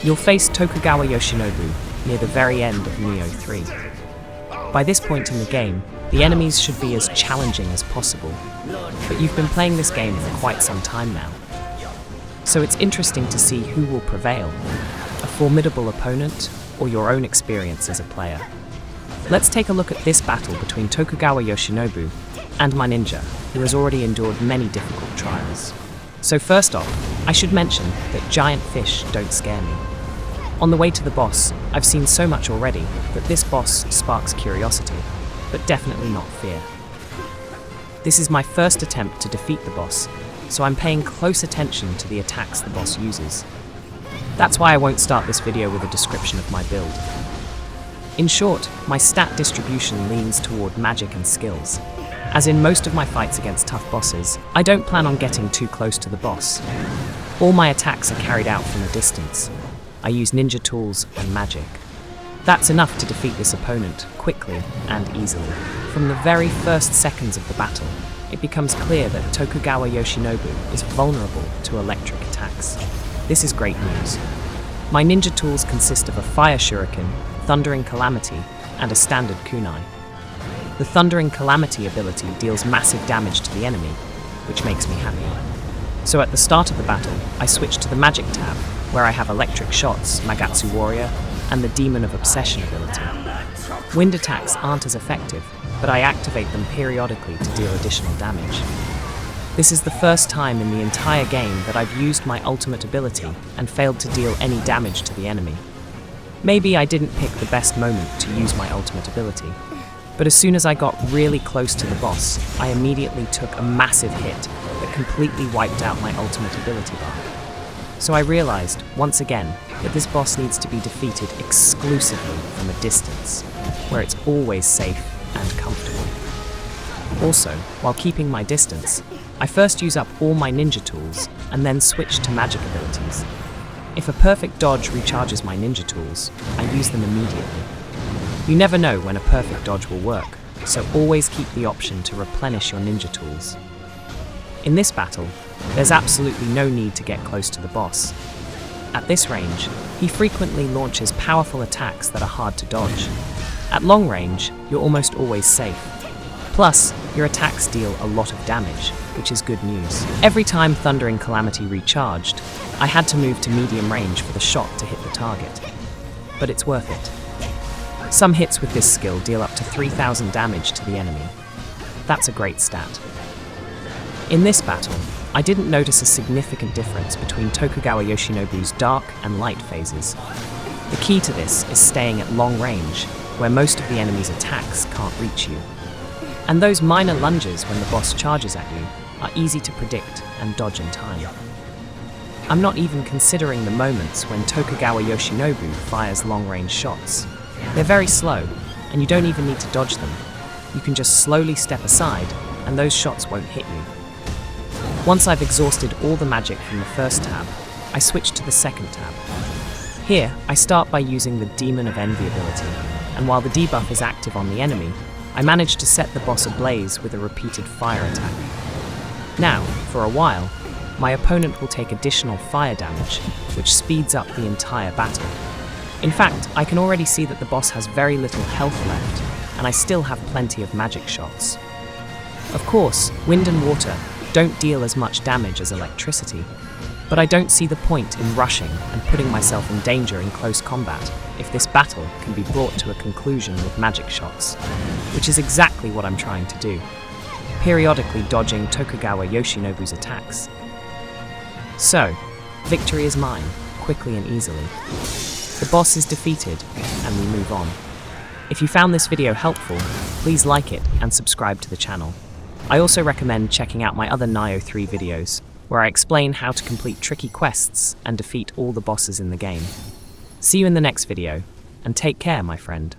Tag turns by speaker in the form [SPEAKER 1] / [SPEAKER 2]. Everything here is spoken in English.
[SPEAKER 1] You'll face Tokugawa Yoshinobu near the very end of Nioh 3. By this point in the game, the enemies should be as challenging as possible, but you've been playing this game for quite some time now. So it's interesting to see who will prevail, a formidable opponent or your own experience as a player. Let's take a look at this battle between Tokugawa Yoshinobu and my ninja, who has already endured many difficult trials. So first off, I should mention that giant fish don't scare me. On the way to the boss, I've seen so much already that this boss sparks curiosity, but definitely not fear. This is my first attempt to defeat the boss, so I'm paying close attention to the attacks the boss uses. That's why I won't start this video with a description of my build. In short, my stat distribution leans toward magic and skills. As in most of my fights against tough bosses, I don't plan on getting too close to the boss. All my attacks are carried out from a distance. I use ninja tools and magic. That's enough to defeat this opponent quickly and easily. From the very first seconds of the battle, it becomes clear that Tokugawa Yoshinobu is vulnerable to electric attacks. This is great news. My ninja tools consist of a fire shuriken, thundering calamity, and a standard kunai. The thundering calamity ability deals massive damage to the enemy, which makes me happy. So at the start of the battle, I switch to the magic tab, where I have electric shots, Magatsu Warrior, and the Demon of Obsession ability. Wind attacks aren't as effective, but I activate them periodically to deal additional damage. This is the first time in the entire game that I've used my ultimate ability and failed to deal any damage to the enemy. Maybe I didn't pick the best moment to use my ultimate ability, but as soon as I got really close to the boss, I immediately took a massive hit that completely wiped out my ultimate ability bar. So I realized, once again, that this boss needs to be defeated exclusively from a distance, where it's always safe and comfortable. Also, while keeping my distance, I first use up all my ninja tools and then switch to magic abilities. If a perfect dodge recharges my ninja tools, I use them immediately. You never know when a perfect dodge will work, so always keep the option to replenish your ninja tools. In this battle, there's absolutely no need to get close to the boss. At this range, he frequently launches powerful attacks that are hard to dodge. At long range, you're almost always safe. Plus, your attacks deal a lot of damage, which is good news. Every time Thundering Calamity recharged, I had to move to medium range for the shot to hit the target. But it's worth it. Some hits with this skill deal up to 3,000 damage to the enemy. That's a great stat. In this battle, I didn't notice a significant difference between Tokugawa Yoshinobu's dark and light phases. The key to this is staying at long range, where most of the enemy's attacks can't reach you. And those minor lunges when the boss charges at you are easy to predict and dodge in time. I'm not even considering the moments when Tokugawa Yoshinobu fires long-range shots. They're very slow, and you don't even need to dodge them. You can just slowly step aside, and those shots won't hit you. Once I've exhausted all the magic from the first tab, I switch to the second tab. Here, I start by using the Demon of Envy ability, and while the debuff is active on the enemy, I manage to set the boss ablaze with a repeated fire attack. Now, for a while, my opponent will take additional fire damage, which speeds up the entire battle. In fact, I can already see that the boss has very little health left, and I still have plenty of magic shots. Of course, wind and water don't deal as much damage as electricity, but I don't see the point in rushing and putting myself in danger in close combat if this battle can be brought to a conclusion with magic shots, which is exactly what I'm trying to do, periodically dodging Tokugawa Yoshinobu's attacks. So, victory is mine, quickly and easily. The boss is defeated, and we move on. If you found this video helpful, please like it and subscribe to the channel. I also recommend checking out my other Nioh 3 videos, where I explain how to complete tricky quests and defeat all the bosses in the game. See you in the next video, and take care, my friend.